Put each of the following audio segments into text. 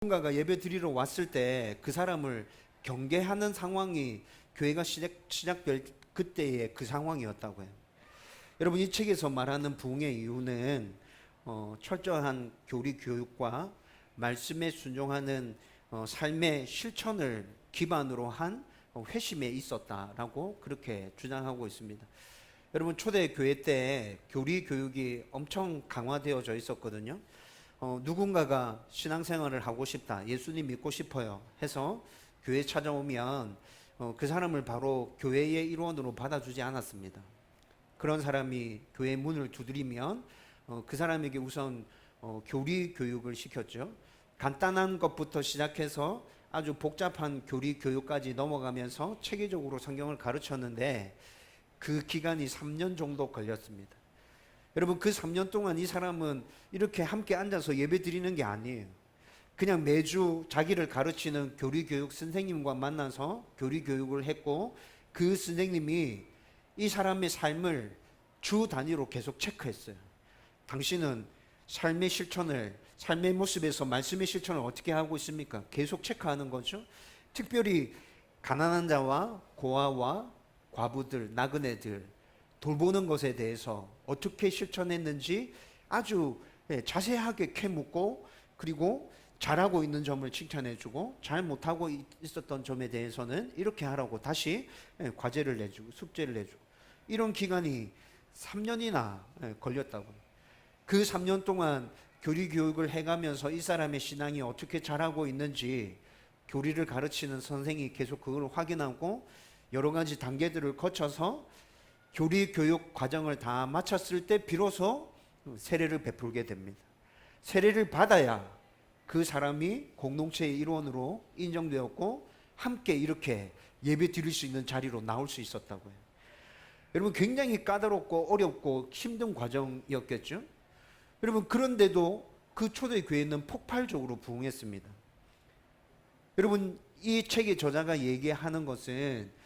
누군가가 예배 드리러 왔을 때 그 사람을 경계하는 상황이 교회가 시작될 그때의 그 상황이었다고 해요. 여러분, 이 책에서 말하는 부흥의 이유는 철저한 교리 교육과 말씀에 순종하는 삶의 실천을 기반으로 한 회심에 있었다라고 그렇게 주장하고 있습니다. 여러분, 초대 교회 때 교리 교육이 엄청 강화되어져 있었거든요. 누군가가 신앙생활을 하고 싶다, 예수님 믿고 싶어요 해서 교회 찾아오면 그 사람을 바로 교회의 일원으로 받아주지 않았습니다. 그런 사람이 교회 문을 두드리면 그 사람에게 우선 교리 교육을 시켰죠. 간단한 것부터 시작해서 아주 복잡한 교리 교육까지 넘어가면서 체계적으로 성경을 가르쳤는데 그 기간이 3년 정도 걸렸습니다. 여러분, 그 3년 동안 이 사람은 이렇게 함께 앉아서 예배 드리는 게 아니에요. 그냥 매주 자기를 가르치는 교리교육 선생님과 만나서 교리교육을 했고, 그 선생님이 이 사람의 삶을 주 단위로 계속 체크했어요. 당신은 삶의 실천을, 삶의 모습에서 말씀의 실천을 어떻게 하고 있습니까? 계속 체크하는 거죠. 특별히 가난한 자와 고아와 과부들, 나그네들 돌보는 것에 대해서 어떻게 실천했는지 아주 자세하게 캐묻고, 그리고 잘하고 있는 점을 칭찬해주고 잘 못하고 있었던 점에 대해서는 이렇게 하라고 다시 과제를 내주고 숙제를 내주고, 이런 기간이 3년이나 걸렸다고. 그 3년 동안 교리 교육을 해가면서 이 사람의 신앙이 어떻게 자라고 있는지 교리를 가르치는 선생이 계속 그걸 확인하고 여러 가지 단계들을 거쳐서 교리 교육 과정을 다 마쳤을 때 비로소 세례를 베풀게 됩니다. 세례를 받아야 그 사람이 공동체의 일원으로 인정되었고 함께 이렇게 예배 드릴 수 있는 자리로 나올 수 있었다고요. 여러분, 굉장히 까다롭고 어렵고 힘든 과정이었겠죠. 여러분, 그런데도 그 초대 교회는 폭발적으로 부흥했습니다. 여러분, 이 책의 저자가 얘기하는 것은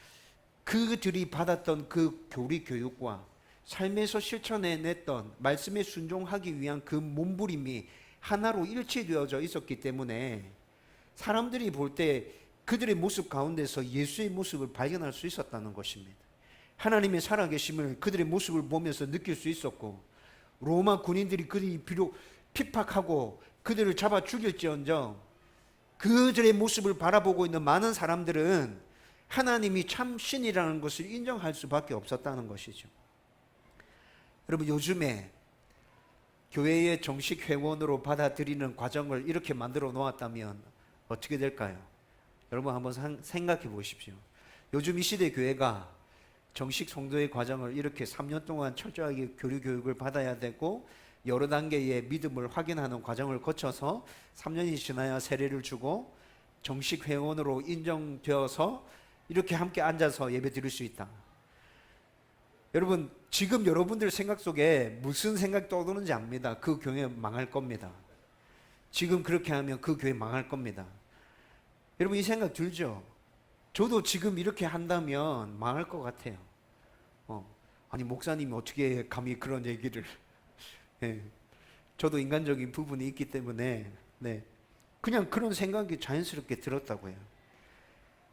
그들이 받았던 그 교리 교육과 삶에서 실천해냈던 말씀에 순종하기 위한 그 몸부림이 하나로 일치되어져 있었기 때문에 사람들이 볼 때 그들의 모습 가운데서 예수의 모습을 발견할 수 있었다는 것입니다. 하나님의 살아계심을 그들의 모습을 보면서 느낄 수 있었고, 로마 군인들이 그들이 비록 핍박하고 그들을 잡아 죽일지언정 그들의 모습을 바라보고 있는 많은 사람들은 하나님이 참 신이라는 것을 인정할 수밖에 없었다는 것이죠. 여러분, 요즘에 교회의 정식 회원으로 받아들이는 과정을 이렇게 만들어 놓았다면 어떻게 될까요? 여러분, 한번 생각해 보십시오. 요즘 이 시대 교회가 정식 성도의 과정을 이렇게 3년 동안 철저하게 교리 교육을 받아야 되고 여러 단계의 믿음을 확인하는 과정을 거쳐서 3년이 지나야 세례를 주고 정식 회원으로 인정되어서 이렇게 함께 앉아서 예배 드릴 수 있다. 여러분, 지금 여러분들 생각 속에 무슨 생각이 떠도는지 압니다. 그 교회 망할 겁니다. 지금 그렇게 하면 그 교회 망할 겁니다. 여러분, 이 생각 들죠? 저도 지금 이렇게 한다면 망할 것 같아요. 아니, 목사님이 어떻게 감히 그런 얘기를. 저도 인간적인 부분이 있기 때문에 그냥 그런 생각이 자연스럽게 들었다고 해요.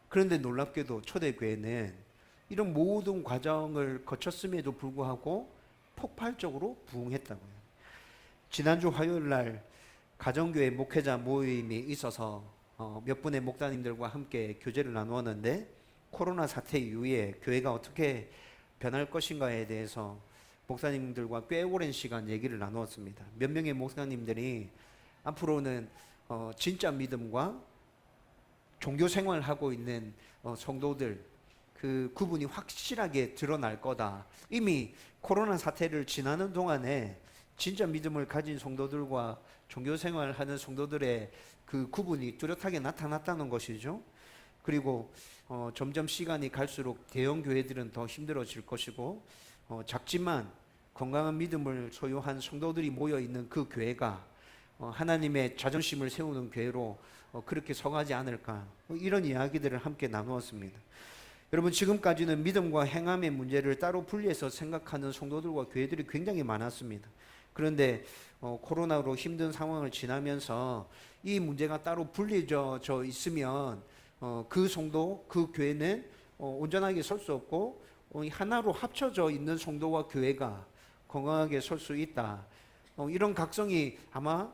그런데 놀랍게도 초대교회는 이런 모든 과정을 거쳤음에도 불구하고 폭발적으로 부흥했다고요. 지난주 화요일 날 가정교회 목회자 모임이 있어서 몇 분의 목사님들과 함께 교제를 나누었는데, 코로나 사태 이후에 교회가 어떻게 변할 것인가에 대해서 목사님들과 꽤 오랜 시간 얘기를 나누었습니다. 몇 명의 목사님들이 앞으로는 진짜 믿음과 종교 생활을 하고 있는 성도들, 그 구분이 확실하게 드러날 거다. 이미 코로나 사태를 지나는 동안에 진짜 믿음을 가진 성도들과 종교 생활을 하는 성도들의 그 구분이 뚜렷하게 나타났다는 것이죠. 그리고 점점 시간이 갈수록 대형 교회들은 더 힘들어질 것이고, 작지만 건강한 믿음을 소유한 성도들이 모여 있는 그 교회가 하나님의 자존심을 세우는 교회로 그렇게 서가지 않을까, 이런 이야기들을 함께 나누었습니다. 여러분, 지금까지는 믿음과 행함의 문제를 따로 분리해서 생각하는 성도들과 교회들이 굉장히 많았습니다. 그런데 코로나로 힘든 상황을 지나면서 이 문제가 따로 분리져 있으면 그 성도, 그 교회는 온전하게 설 수 없고 하나로 합쳐져 있는 성도와 교회가 건강하게 설 수 있다. 이런 각성이 아마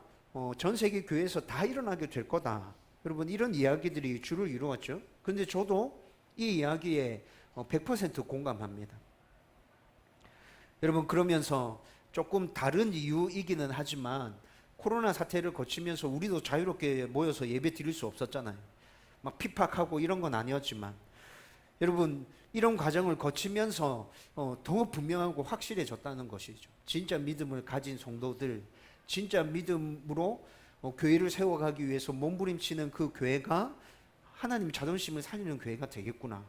전 세계 교회에서 다 일어나게 될 거다. 여러분, 이런 이야기들이 주를 이루었죠. 근데 저도 이 이야기에 100% 공감합니다. 여러분, 그러면서 조금 다른 이유이기는 하지만 코로나 사태를 거치면서 우리도 자유롭게 모여서 예배 드릴 수 없었잖아요. 막 핍박하고 이런 건 아니었지만 여러분, 이런 과정을 거치면서 더 분명하고 확실해졌다는 것이죠. 진짜 믿음을 가진 성도들, 진짜 믿음으로 교회를 세워가기 위해서 몸부림치는 그 교회가 하나님 자존심을 살리는 교회가 되겠구나.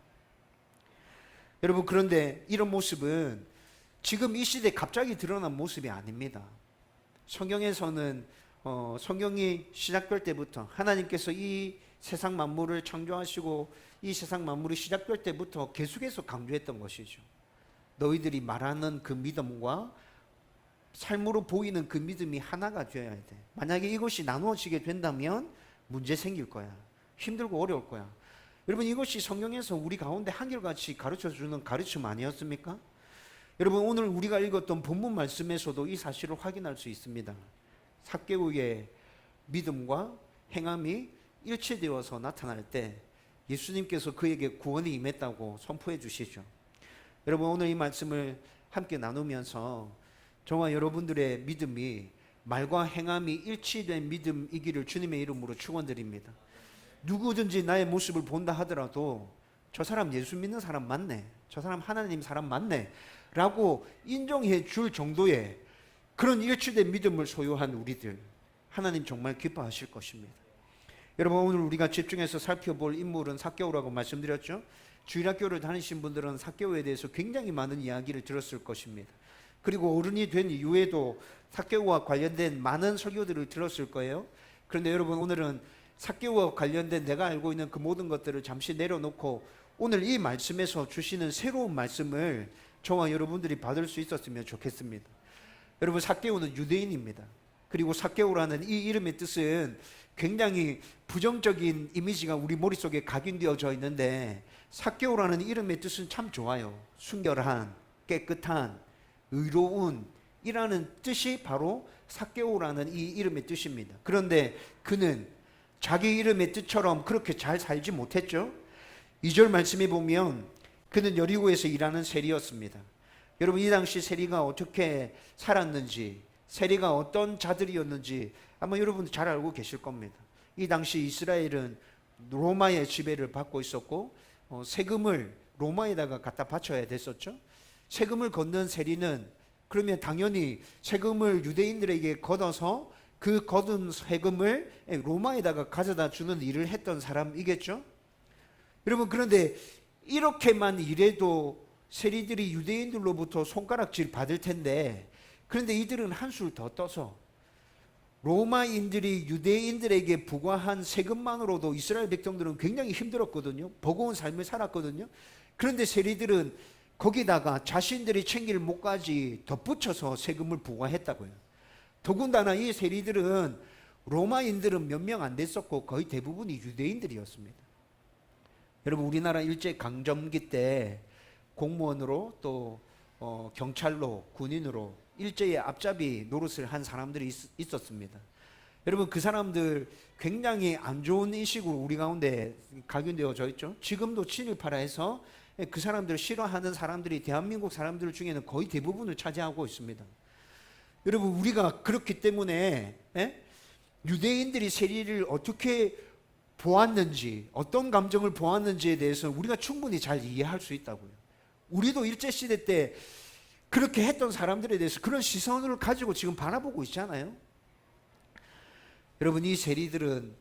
여러분, 그런데 이런 모습은 지금 이 시대에 갑자기 드러난 모습이 아닙니다. 성경에서는 성경이 시작될 때부터 하나님께서 이 세상 만물을 창조하시고 이 세상 만물이 시작될 때부터 계속해서 강조했던 것이죠. 너희들이 말하는 그 믿음과 삶으로 보이는 그 믿음이 하나가 되어야 돼. 만약에 이것이 나누어지게 된다면 문제 생길 거야. 힘들고 어려울 거야. 여러분, 이것이 성경에서 우리 가운데 한결같이 가르쳐주는 가르침 아니었습니까? 여러분, 오늘 우리가 읽었던 본문 말씀에서도 이 사실을 확인할 수 있습니다. 삭개오의 믿음과 행함이 일치되어서 나타날 때 예수님께서 그에게 구원이 임했다고 선포해 주시죠. 여러분, 오늘 이 말씀을 함께 나누면서 저와 여러분들의 믿음이 말과 행함이 일치된 믿음이기를 주님의 이름으로 축원드립니다. 누구든지 나의 모습을 본다 하더라도 저 사람 예수 믿는 사람 맞네, 저 사람 하나님 사람 맞네 라고 인정해 줄 정도의 그런 일치된 믿음을 소유한 우리들, 하나님 정말 기뻐하실 것입니다. 여러분, 오늘 우리가 집중해서 살펴볼 인물은 삭개오라고 말씀드렸죠. 주일학교를 다니신 분들은 삭개오에 대해서 굉장히 많은 이야기를 들었을 것입니다. 그리고 어른이 된 이후에도 삭개오와 관련된 많은 설교들을 들었을 거예요. 그런데 여러분, 오늘은 삭개오와 관련된 내가 알고 있는 그 모든 것들을 잠시 내려놓고 오늘 이 말씀에서 주시는 새로운 말씀을 저와 여러분들이 받을 수 있었으면 좋겠습니다. 여러분, 삭개오는 유대인입니다. 그리고 삭개오라는 이 이름의 뜻은 굉장히 부정적인 이미지가 우리 머릿속에 각인되어져 있는데 삭개오라는 이름의 뜻은 참 좋아요. 순결한, 깨끗한, 의로운 이라는 뜻이 바로 삭개오라는 이 이름의 뜻입니다. 그런데 그는 자기 이름의 뜻처럼 그렇게 잘 살지 못했죠. 2절 말씀에 보면 그는 여리고에서 일하는 세리였습니다. 여러분, 이 당시 세리가 어떻게 살았는지, 세리가 어떤 자들이었는지 아마 여러분들 잘 알고 계실 겁니다. 이 당시 이스라엘은 로마의 지배를 받고 있었고 세금을 로마에다가 갖다 바쳐야 됐었죠. 세금을 걷는 세리는 그러면 당연히 세금을 유대인들에게 걷어서 그 거둔 세금을 로마에다가 가져다 주는 일을 했던 사람이겠죠. 여러분, 그런데 이렇게만 일해도 세리들이 유대인들로부터 손가락질 받을 텐데, 그런데 이들은 한술 더 떠서 로마인들이 유대인들에게 부과한 세금만으로도 이스라엘 백성들은 굉장히 힘들었거든요. 버거운 삶을 살았거든요. 그런데 세리들은 거기다가 자신들이 챙길 몫까지 덧붙여서 세금을 부과했다고요. 더군다나 이 세리들은 로마인들은 몇 명 안 됐었고 거의 대부분이 유대인들이었습니다. 여러분, 우리나라 일제 강점기 때 공무원으로 또 경찰로, 군인으로 일제의 앞잡이 노릇을 한 사람들이 있었습니다. 여러분, 그 사람들 굉장히 안 좋은 인식으로 우리 가운데 각인되어져 있죠. 지금도 친일파라 해서 그 사람들을 싫어하는 사람들이 대한민국 사람들 중에는 거의 대부분을 차지하고 있습니다. 여러분, 우리가 그렇기 때문에 유대인들이 세리를 어떻게 보았는지, 어떤 감정을 보았는지에 대해서 우리가 충분히 잘 이해할 수 있다고요. 우리도 일제시대 때 그렇게 했던 사람들에 대해서 그런 시선을 가지고 지금 바라보고 있잖아요. 여러분, 이 세리들은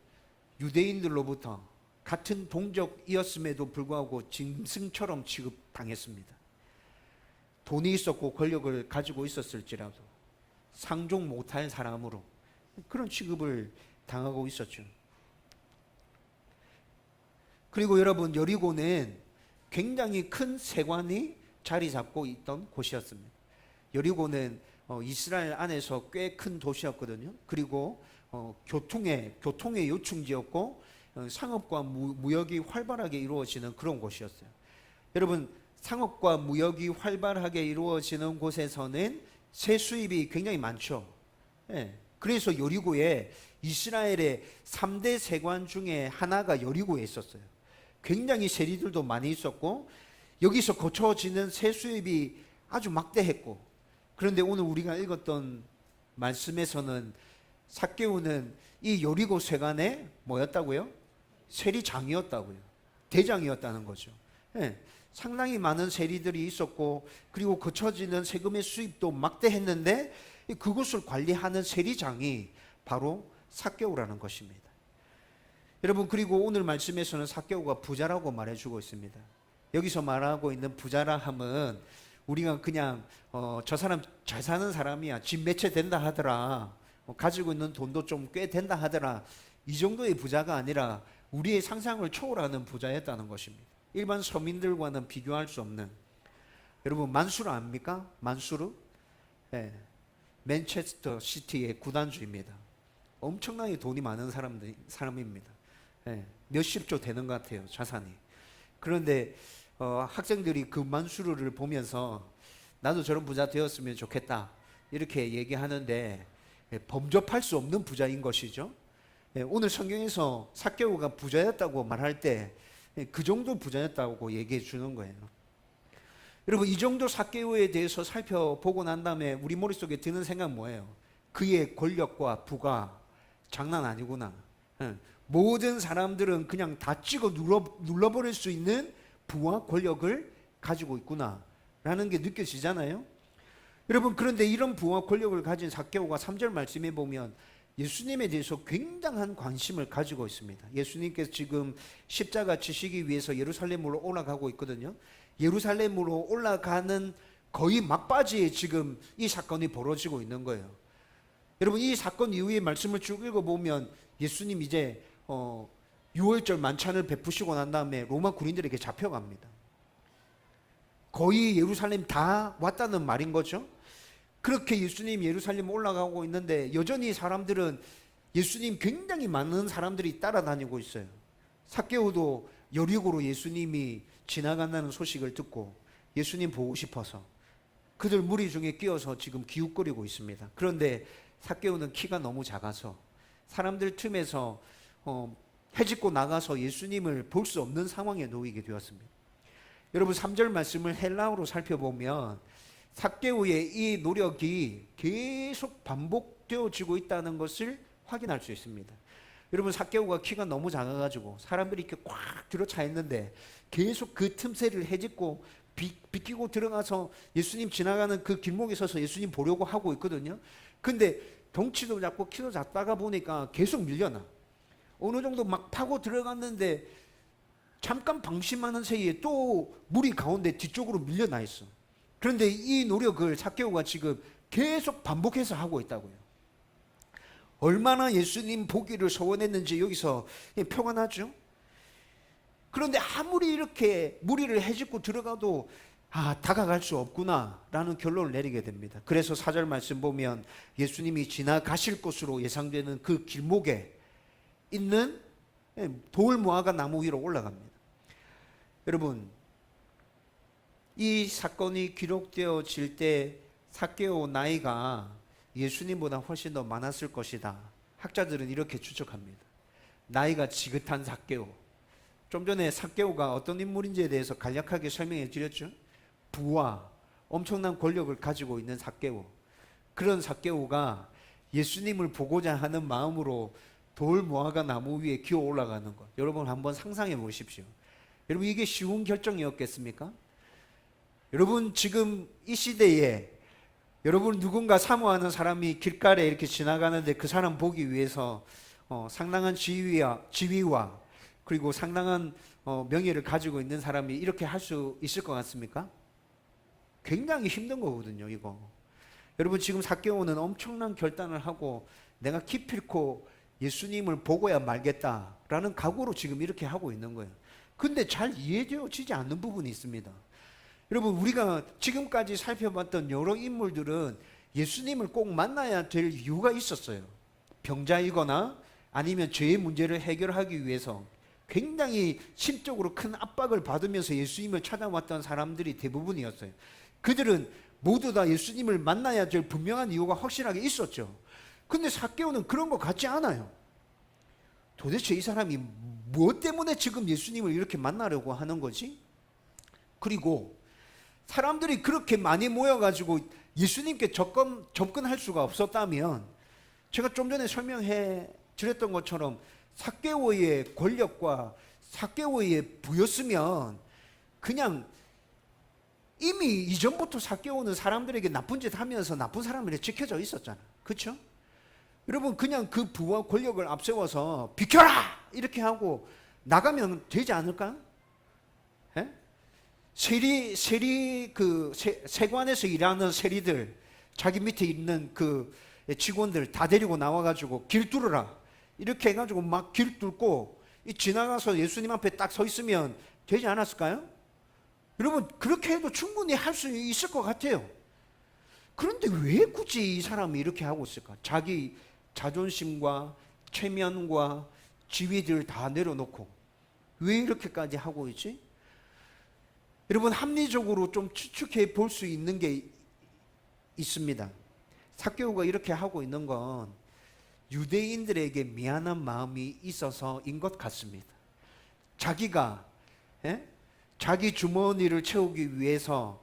유대인들로부터 같은 동족이었음에도 불구하고 짐승처럼 취급당했습니다. 돈이 있었고 권력을 가지고 있었을지라도 상종 못할 사람으로 그런 취급을 당하고 있었죠. 그리고 여러분, 여리고는 굉장히 큰 세관이 자리 잡고 있던 곳이었습니다. 여리고는 이스라엘 안에서 꽤 큰 도시였거든요. 그리고 교통의 요충지였고 상업과 무역이 활발하게 이루어지는 그런 곳이었어요. 여러분, 상업과 무역이 활발하게 이루어지는 곳에서는 세 수입이 굉장히 많죠. 예. 그래서 여리고에 이스라엘의 3대 세관 중에 하나가 여리고에 있었어요. 굉장히 세리들도 많이 있었고 여기서 거쳐지는 세 수입이 아주 막대했고, 그런데 오늘 우리가 읽었던 말씀에서는 삭개오는 이 여리고 세관의 뭐였다고요? 세리장이었다고요. 대장이었다는 거죠. 예. 상당히 많은 세리들이 있었고 그리고 거쳐지는 세금의 수입도 막대했는데 그것을 관리하는 세리장이 바로 삭개오라는 것입니다. 여러분, 그리고 오늘 말씀에서는 삭개오가 부자라고 말해주고 있습니다. 여기서 말하고 있는 부자라 함은 우리가 그냥 저 사람 잘 사는 사람이야, 집 몇 채 된다 하더라, 가지고 있는 돈도 좀 꽤 된다 하더라, 이 정도의 부자가 아니라 우리의 상상을 초월하는 부자였다는 것입니다. 일반 서민들과는 비교할 수 없는. 여러분, 만수르 압니까? 만수르? 네. 맨체스터 시티의 구단주입니다. 엄청나게 돈이 많은 사람입니다. 네. 몇십조 되는 것 같아요, 자산이. 그런데 학생들이 그 만수르를 보면서 나도 저런 부자 되었으면 좋겠다 이렇게 얘기하는데 범접할 수 없는 부자인 것이죠. 오늘 성경에서 삭개오가 부자였다고 말할 때 그 정도 부자였다고 얘기해 주는 거예요. 여러분, 이 정도 삭개오에 대해서 살펴보고 난 다음에 우리 머릿속에 드는 생각 뭐예요? 그의 권력과 부가 장난 아니구나. 모든 사람들은 그냥 다 찍어 눌러버릴 수 있는 부와 권력을 가지고 있구나 라는 게 느껴지잖아요. 여러분, 그런데 이런 부와 권력을 가진 삭개오가 3절 말씀에 보면 예수님에 대해서 굉장한 관심을 가지고 있습니다. 예수님께서 지금 십자가 지시기 위해서 예루살렘으로 올라가고 있거든요. 예루살렘으로 올라가는 거의 막바지에 지금 이 사건이 벌어지고 있는 거예요. 여러분, 이 사건 이후의 말씀을 쭉 읽어보면 예수님 이제 6월절 만찬을 베푸시고 난 다음에 로마 군인들에게 잡혀갑니다. 거의 예루살렘 다 왔다는 말인 거죠. 그렇게 예수님 예루살렘 올라가고 있는데 여전히 사람들은 예수님 굉장히 많은 사람들이 따라다니고 있어요. 삭개오도 여리고로 예수님이 지나간다는 소식을 듣고 예수님 보고 싶어서 그들 무리 중에 끼어서 지금 기웃거리고 있습니다. 그런데 삭개오는 키가 너무 작아서 사람들 틈에서 헤집고 나가서 예수님을 볼 수 없는 상황에 놓이게 되었습니다. 여러분, 3절 말씀을 헬라어로 살펴보면 삭개오의 이 노력이 계속 반복되어지고 있다는 것을 확인할 수 있습니다. 여러분, 삭개오가 키가 너무 작아가지고 사람들이 이렇게 꽉 들어차 있는데 계속 그 틈새를 헤집고 비끼고 들어가서 예수님 지나가는 그 길목에 서서 예수님 보려고 하고 있거든요. 근데 덩치도 작고 키도 작다가 보니까 계속 밀려나. 어느 정도 막 파고 들어갔는데 잠깐 방심하는 사이에 또 물이 가운데 뒤쪽으로 밀려나 있어. 그런데 이 노력을 삭개오가 지금 계속 반복해서 하고 있다고요. 얼마나 예수님 보기를 소원했는지 여기서 표가 나죠. 그런데 아무리 이렇게 무리를 헤집고 들어가도 다가갈 수 없구나 라는 결론을 내리게 됩니다. 그래서 4절 말씀 보면 예수님이 지나가실 곳으로 예상되는 그 길목에 있는 돌무화과 나무 위로 올라갑니다. 여러분, 이 사건이 기록되어질 때 삭개오 나이가 예수님보다 훨씬 더 많았을 것이다. 학자들은 이렇게 추측합니다. 나이가 지긋한 삭개오. 좀 전에 삭개오가 어떤 인물인지에 대해서 간략하게 설명해 드렸죠. 부와 엄청난 권력을 가지고 있는 삭개오. 그런 삭개오가 예수님을 보고자 하는 마음으로 돌 무화과 나무 위에 기어 올라가는 것. 여러분 한번 상상해 보십시오. 여러분, 이게 쉬운 결정이었겠습니까? 여러분, 지금 이 시대에 여러분 누군가 사모하는 사람이 길가에 이렇게 지나가는데 그 사람 보기 위해서 상당한 지위와 그리고 상당한 명예를 가지고 있는 사람이 이렇게 할 수 있을 것 같습니까? 굉장히 힘든 거거든요, 이거. 여러분, 지금 삭개오는 엄청난 결단을 하고 내가 기필코 예수님을 보고야 말겠다라는 각오로 지금 이렇게 하고 있는 거예요. 근데 잘 이해되어지지 않는 부분이 있습니다. 여러분, 우리가 지금까지 살펴봤던 여러 인물들은 예수님을 꼭 만나야 될 이유가 있었어요. 병자이거나 아니면 죄의 문제를 해결하기 위해서 굉장히 심적으로 큰 압박을 받으면서 예수님을 찾아왔던 사람들이 대부분이었어요. 그들은 모두 다 예수님을 만나야 될 분명한 이유가 확실하게 있었죠. 근데 삭개오는 그런 것 같지 않아요. 도대체 이 사람이 무엇 때문에 지금 예수님을 이렇게 만나려고 하는 거지? 그리고 사람들이 그렇게 많이 모여가지고 예수님께 접근할 수가 없었다면, 제가 좀 전에 설명해 드렸던 것처럼 삭개오의 권력과 삭개오의 부였으면 그냥 이미 이전부터 삭개오는 사람들에게 나쁜 짓 하면서 나쁜 사람으로 지켜져 있었잖아. 그렇죠? 여러분, 그냥 그 부와 권력을 앞세워서 비켜라! 이렇게 하고 나가면 되지 않을까? 예? 세관에서 일하는 세리들, 자기 밑에 있는 그 직원들 다 데리고 나와가지고 길 뚫으라. 이렇게 해가지고 막 길 뚫고 지나가서 예수님 앞에 딱 서 있으면 되지 않았을까요? 여러분, 그렇게 해도 충분히 할 수 있을 것 같아요. 그런데 왜 굳이 이 사람이 이렇게 하고 있을까? 자기 자존심과 체면과 지위들 다 내려놓고 왜 이렇게까지 하고 있지? 여러분, 합리적으로 좀 추측해 볼 수 있는 게 있습니다. 삭개오가 이렇게 하고 있는 건 유대인들에게 미안한 마음이 있어서인 것 같습니다. 자기가 자기 주머니를 채우기 위해서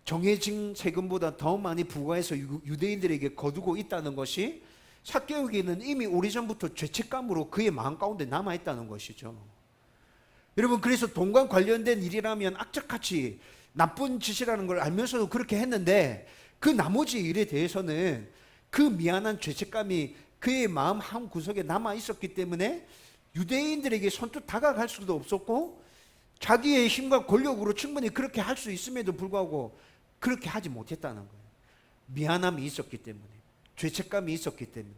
정해진 세금보다 더 많이 부과해서 유대인들에게 거두고 있다는 것이 삭개오에게는 이미 오래전부터 죄책감으로 그의 마음 가운데 남아있다는 것이죠. 여러분, 그래서 돈과 관련된 일이라면 악착같이 나쁜 짓이라는 걸 알면서도 그렇게 했는데, 그 나머지 일에 대해서는 그 미안한 죄책감이 그의 마음 한 구석에 남아 있었기 때문에 유대인들에게 선뜻 다가갈 수도 없었고, 자기의 힘과 권력으로 충분히 그렇게 할 수 있음에도 불구하고 그렇게 하지 못했다는 거예요. 미안함이 있었기 때문에, 죄책감이 있었기 때문에.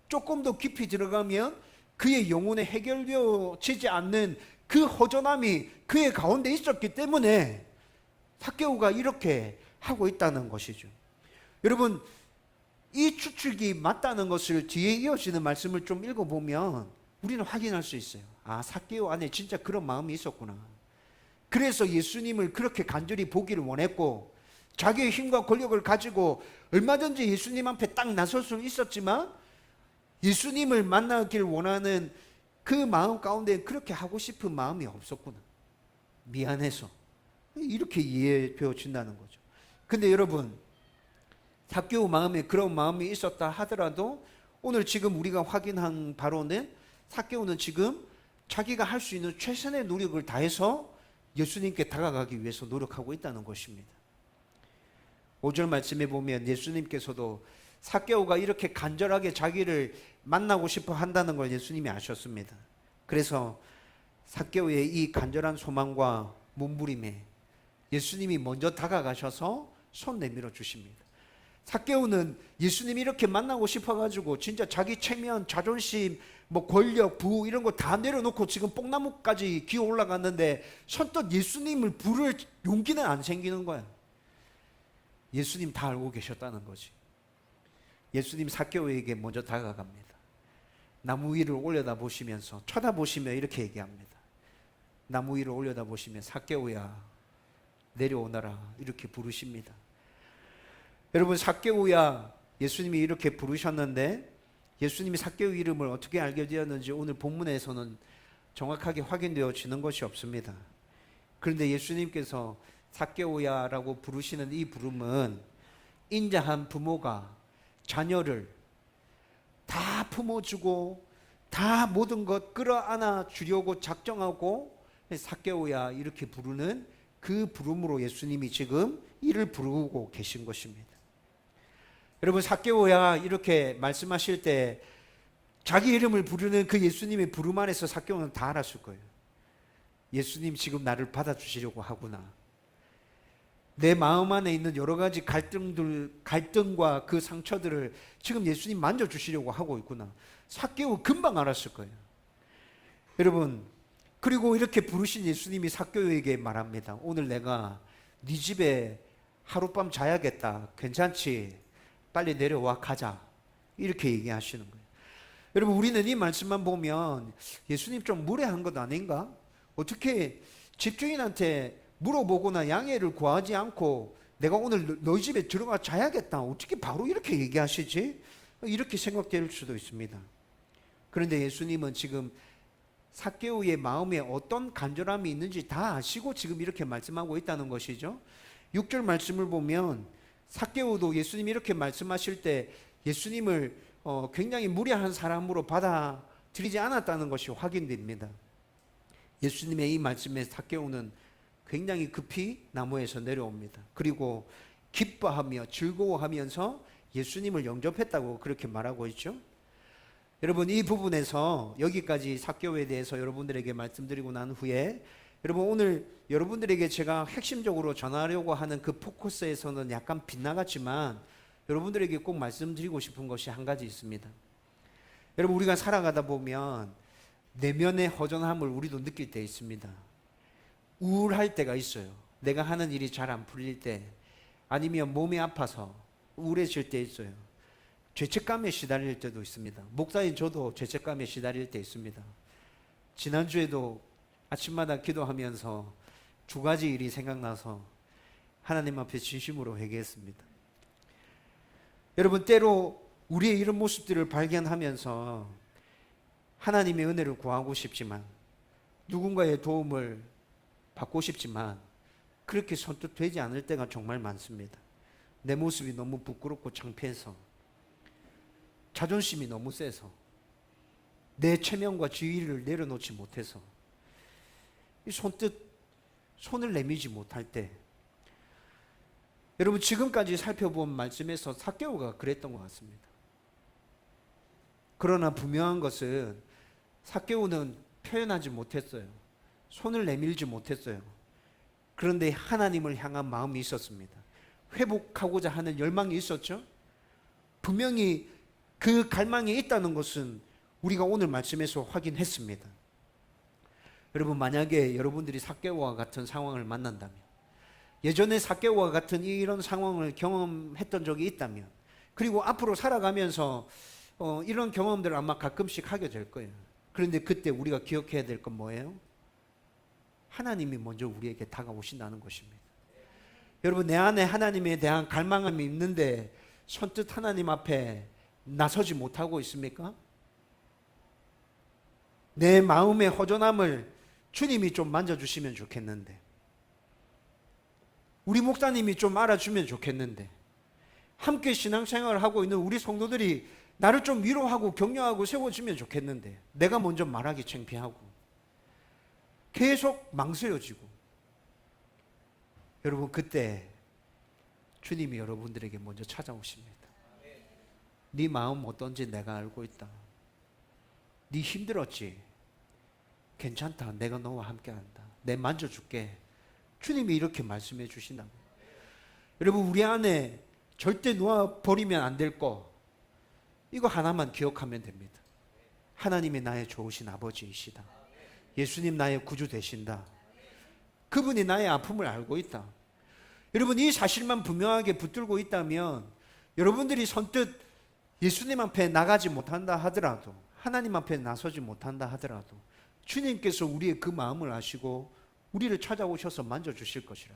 조금 더 깊이 들어가면 그의 영혼에 해결되어지지 않는 그 허전함이 그의 가운데 있었기 때문에 삭개오가 이렇게 하고 있다는 것이죠. 여러분, 이 추측이 맞다는 것을 뒤에 이어지는 말씀을 좀 읽어보면 우리는 확인할 수 있어요. 아, 삭개오 안에 진짜 그런 마음이 있었구나. 그래서 예수님을 그렇게 간절히 보기를 원했고, 자기의 힘과 권력을 가지고 얼마든지 예수님 앞에 딱 나설 수 있었지만 예수님을 만나길 원하는 그 마음 가운데 그렇게 하고 싶은 마음이 없었구나. 미안해서. 이렇게 이해되어진다는 거죠. 근데 여러분, 삭개오 마음에 그런 마음이 있었다 하더라도 오늘 지금 우리가 확인한 바로는 삭개오는 지금 자기가 할 수 있는 최선의 노력을 다해서 예수님께 다가가기 위해서 노력하고 있다는 것입니다. 5절 말씀에 보면 예수님께서도 삭개오가 이렇게 간절하게 자기를 만나고 싶어 한다는 걸 예수님이 아셨습니다. 그래서 삭개오의 이 간절한 소망과 몸부림에 예수님이 먼저 다가가셔서 손 내밀어 주십니다. 삭개오는 예수님이 이렇게 만나고 싶어가지고 진짜 자기 체면, 자존심, 뭐 권력, 부 이런 거 다 내려놓고 지금 뽕나무까지 기어 올라갔는데 선뜻 예수님을 부를 용기는 안 생기는 거야. 예수님 다 알고 계셨다는 거지. 예수님 삭개오에게 먼저 다가갑니다. 나무 위를 올려다 보시면서 쳐다보시며 이렇게 얘기합니다. 나무 위를 올려다 보시면 삭개오야 내려오너라 이렇게 부르십니다. 여러분, 삭개오야 예수님이 이렇게 부르셨는데 예수님이 삭개오 이름을 어떻게 알게 되었는지 오늘 본문에서는 정확하게 확인되어지는 것이 없습니다. 그런데 예수님께서 삭개오야라고 부르시는 이 부름은 인자한 부모가 자녀를 다 품어주고 다 모든 것 끌어안아 주려고 작정하고 삭개오야 이렇게 부르는 그 부름으로 예수님이 지금 이를 부르고 계신 것입니다. 여러분, 삭개오야 이렇게 말씀하실 때 자기 이름을 부르는 그 예수님의 부름 안에서 삭개오는 다 알았을 거예요. 예수님 지금 나를 받아주시려고 하구나. 내 마음 안에 있는 여러 가지 갈등과 그 상처들을 지금 예수님 만져주시려고 하고 있구나. 삭개오 금방 알았을 거예요. 여러분, 그리고 이렇게 부르신 예수님이 삭개오에게 말합니다. 오늘 내가 네 집에 하룻밤 자야겠다. 괜찮지? 빨리 내려와 가자. 이렇게 얘기하시는 거예요. 여러분, 우리는 이 말씀만 보면 예수님 좀 무례한 것 아닌가? 어떻게 집주인한테 물어보거나 양해를 구하지 않고 내가 오늘 너희 집에 들어가 자야겠다, 어떻게 바로 이렇게 얘기하시지? 이렇게 생각될 수도 있습니다. 그런데 예수님은 지금 삭개오의 마음에 어떤 간절함이 있는지 다 아시고 지금 이렇게 말씀하고 있다는 것이죠. 6절 말씀을 보면 삭개오도 예수님이 이렇게 말씀하실 때 예수님을 굉장히 무례한 사람으로 받아들이지 않았다는 것이 확인됩니다. 예수님의 이 말씀에 삭개오는 굉장히 급히 나무에서 내려옵니다. 그리고 기뻐하며 즐거워하면서 예수님을 영접했다고 그렇게 말하고 있죠. 여러분, 이 부분에서 여기까지 삭개오에 대해서 여러분들에게 말씀드리고 난 후에 여러분, 오늘 여러분들에게 제가 핵심적으로 전하려고 하는 그 포커스에서는 약간 빗나갔지만 여러분들에게 꼭 말씀드리고 싶은 것이 한 가지 있습니다. 여러분, 우리가 살아가다 보면 내면의 허전함을 우리도 느낄 때 있습니다. 우울할 때가 있어요. 내가 하는 일이 잘 안 풀릴 때, 아니면 몸이 아파서 우울해질 때 있어요. 죄책감에 시달릴 때도 있습니다. 목사인 저도 죄책감에 시달릴 때 있습니다. 지난주에도 아침마다 기도하면서 두 가지 일이 생각나서 하나님 앞에 진심으로 회개했습니다. 여러분, 때로 우리의 이런 모습들을 발견하면서 하나님의 은혜를 구하고 싶지만, 누군가의 도움을 받고 싶지만 그렇게 선뜻 되지 않을 때가 정말 많습니다. 내 모습이 너무 부끄럽고 창피해서, 자존심이 너무 세서, 내 체면과 지위를 내려놓지 못해서 선뜻 손을 내밀지 못할 때, 여러분, 지금까지 살펴본 말씀에서 삭개오가 그랬던 것 같습니다. 그러나 분명한 것은 삭개오는 표현하지 못했어요. 손을 내밀지 못했어요. 그런데 하나님을 향한 마음이 있었습니다. 회복하고자 하는 열망이 있었죠. 분명히 그 갈망이 있다는 것은 우리가 오늘 말씀에서 확인했습니다. 여러분, 만약에 여러분들이 삭개오와 같은 상황을 만난다면, 예전에 삭개오와 같은 이런 상황을 경험했던 적이 있다면, 그리고 앞으로 살아가면서 이런 경험들을 아마 가끔씩 하게 될 거예요. 그런데 그때 우리가 기억해야 될 건 뭐예요? 하나님이 먼저 우리에게 다가오신다는 것입니다. 여러분, 내 안에 하나님에 대한 갈망함이 있는데 선뜻 하나님 앞에 나서지 못하고 있습니까? 내 마음의 허전함을 주님이 좀 만져주시면 좋겠는데, 우리 목사님이 좀 알아주면 좋겠는데, 함께 신앙생활을 하고 있는 우리 성도들이 나를 좀 위로하고 격려하고 세워주면 좋겠는데, 내가 먼저 말하기 창피하고 계속 망설여지고, 여러분, 그때 주님이 여러분들에게 먼저 찾아오십니다. 네 마음 어떤지 내가 알고 있다. 네 힘들었지? 괜찮다. 내가 너와 함께한다. 내 만져줄게. 주님이 이렇게 말씀해 주신다고. 여러분, 우리 안에 절대 놓아버리면 안 될 거, 이거 하나만 기억하면 됩니다. 하나님이 나의 좋으신 아버지이시다. 예수님 나의 구주 되신다. 그분이 나의 아픔을 알고 있다. 여러분, 이 사실만 분명하게 붙들고 있다면 여러분들이 선뜻 예수님 앞에 나가지 못한다 하더라도, 하나님 앞에 나서지 못한다 하더라도 주님께서 우리의 그 마음을 아시고 우리를 찾아오셔서 만져주실 것이라.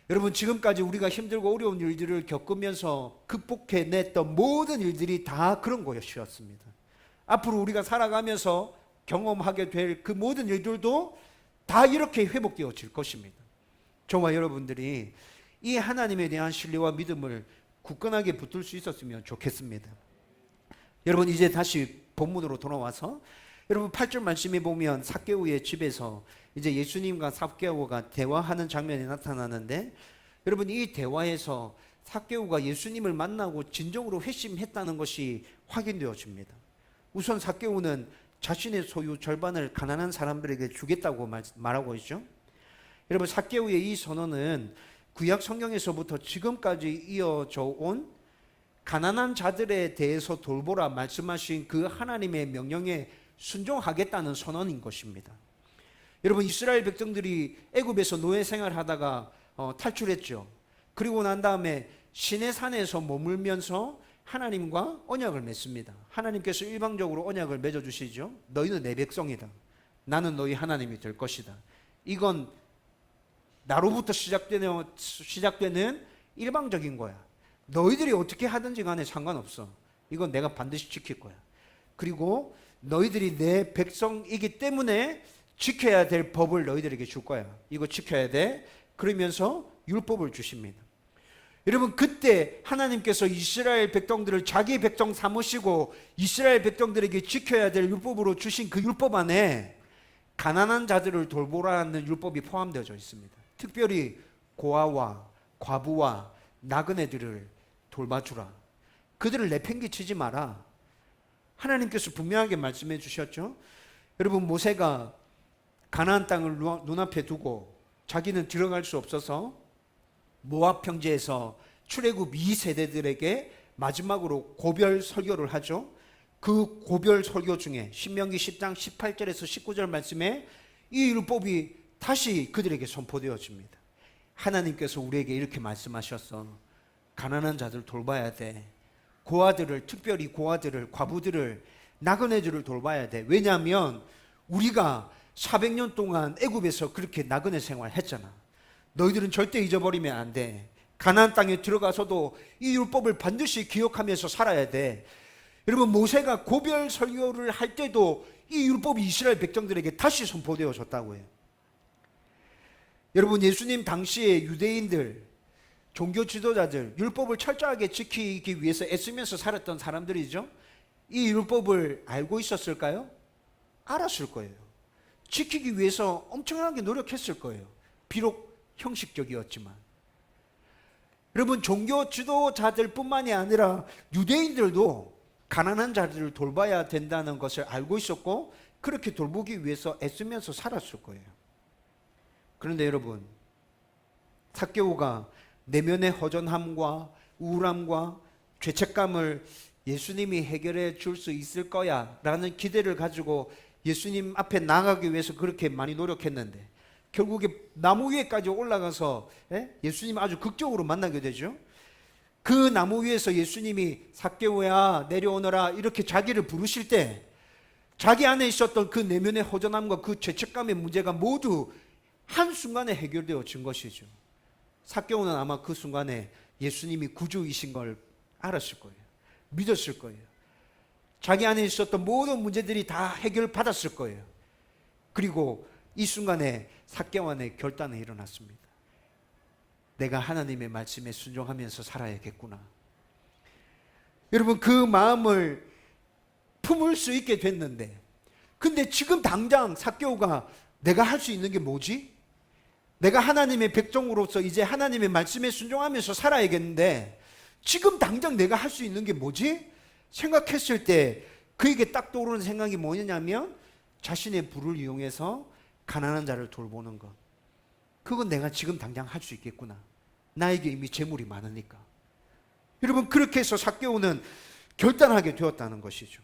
여러분, 지금까지 우리가 힘들고 어려운 일들을 겪으면서 극복해냈던 모든 일들이 다 그런 것이었습니다. 앞으로 우리가 살아가면서 경험하게 될 그 모든 일들도 다 이렇게 회복되어질 것입니다. 저와 여러분들이 이 하나님에 대한 신뢰와 믿음을 굳건하게 붙들 수 있었으면 좋겠습니다. 여러분, 이제 다시 본문으로 돌아와서 여러분 8절 말씀에 보면 삭개오의 집에서 이제 예수님과 삭개오가 대화하는 장면이 나타나는데, 여러분, 이 대화에서 삭개오가 예수님을 만나고 진정으로 회심했다는 것이 확인되어집니다. 우선 삭개오는 자신의 소유 절반을 가난한 사람들에게 주겠다고 말하고 있죠. 여러분, 삭개오의 이 선언은 구약 성경에서부터 지금까지 이어져 온 가난한 자들에 대해서 돌보라 말씀하신 그 하나님의 명령에 순종하겠다는 선언인 것입니다. 여러분, 이스라엘 백성들이 애굽에서 노예 생활하다가 탈출했죠. 그리고 난 다음에 시내 산에서 머물면서 하나님과 언약을 맺습니다. 하나님께서 일방적으로 언약을 맺어주시죠. 너희는 내 백성이다. 나는 너희 하나님이 될 것이다. 이건 나로부터 시작되는 일방적인 거야. 너희들이 어떻게 하든지 간에 상관없어. 이건 내가 반드시 지킬 거야. 그리고 너희들이 내 백성이기 때문에 지켜야 될 법을 너희들에게 줄 거야. 이거 지켜야 돼. 그러면서 율법을 주십니다. 여러분, 그때 하나님께서 이스라엘 백성들을 자기 백성 삼으시고 이스라엘 백성들에게 지켜야 될 율법으로 주신 그 율법 안에 가난한 자들을 돌보라는 율법이 포함되어 있습니다. 특별히 고아와 과부와 나그네들을 돌봐주라. 그들을 내팽개치지 마라. 하나님께서 분명하게 말씀해 주셨죠. 여러분, 모세가 가나안 땅을 눈앞에 두고 자기는 들어갈 수 없어서 모압 평지에서 출애굽 2세대들에게 마지막으로 고별 설교를 하죠. 그 고별 설교 중에 신명기 10장 18절에서 19절 말씀에 이 율법이 다시 그들에게 선포되어집니다. 하나님께서 우리에게 이렇게 말씀하셨어. 가난한 자들 돌봐야 돼. 고아들을, 특별히 고아들을, 과부들을, 나그네들을 돌봐야 돼. 왜냐하면 우리가 400년 동안 애굽에서 그렇게 나그네 생활했잖아. 너희들은 절대 잊어버리면 안 돼. 가나안 땅에 들어가서도 이 율법을 반드시 기억하면서 살아야 돼. 여러분, 모세가 고별 설교를 할 때도 이 율법이 이스라엘 백성들에게 다시 선포되어졌다고 해요. 여러분, 예수님 당시에 유대인들, 종교 지도자들, 율법을 철저하게 지키기 위해서 애쓰면서 살았던 사람들이죠. 이 율법을 알고 있었을까요? 알았을 거예요. 지키기 위해서 엄청나게 노력했을 거예요. 비록 형식적이었지만. 여러분, 종교 지도자들 뿐만이 아니라 유대인들도 가난한 자들을 돌봐야 된다는 것을 알고 있었고 그렇게 돌보기 위해서 애쓰면서 살았을 거예요. 그런데 여러분, 삭개오가 내면의 허전함과 우울함과 죄책감을 예수님이 해결해 줄 수 있을 거야 라는 기대를 가지고 예수님 앞에 나가기 위해서 그렇게 많이 노력했는데 결국에 나무 위에까지 올라가서 예수님 아주 극적으로 만나게 되죠. 그 나무 위에서 예수님이 삭개오야 내려오너라 이렇게 자기를 부르실 때 자기 안에 있었던 그 내면의 허전함과 그 죄책감의 문제가 모두 한순간에 해결되어진 것이죠. 삭개오는 아마 그 순간에 예수님이 구주이신 걸 알았을 거예요. 믿었을 거예요. 자기 안에 있었던 모든 문제들이 다 해결받았을 거예요. 그리고 이 순간에 삭개오 안에 결단이 일어났습니다. 내가 하나님의 말씀에 순종하면서 살아야겠구나. 여러분, 그 마음을 품을 수 있게 됐는데 근데 지금 당장 삭개오가 내가 할 수 있는 게 뭐지? 내가 하나님의 백성으로서 이제 하나님의 말씀에 순종하면서 살아야겠는데 지금 당장 내가 할 수 있는 게 뭐지? 생각했을 때 그에게 딱 떠오르는 생각이 뭐냐면 자신의 부를 이용해서 가난한 자를 돌보는 것. 그건 내가 지금 당장 할 수 있겠구나. 나에게 이미 재물이 많으니까. 여러분, 그렇게 해서 삭개오는 결단하게 되었다는 것이죠.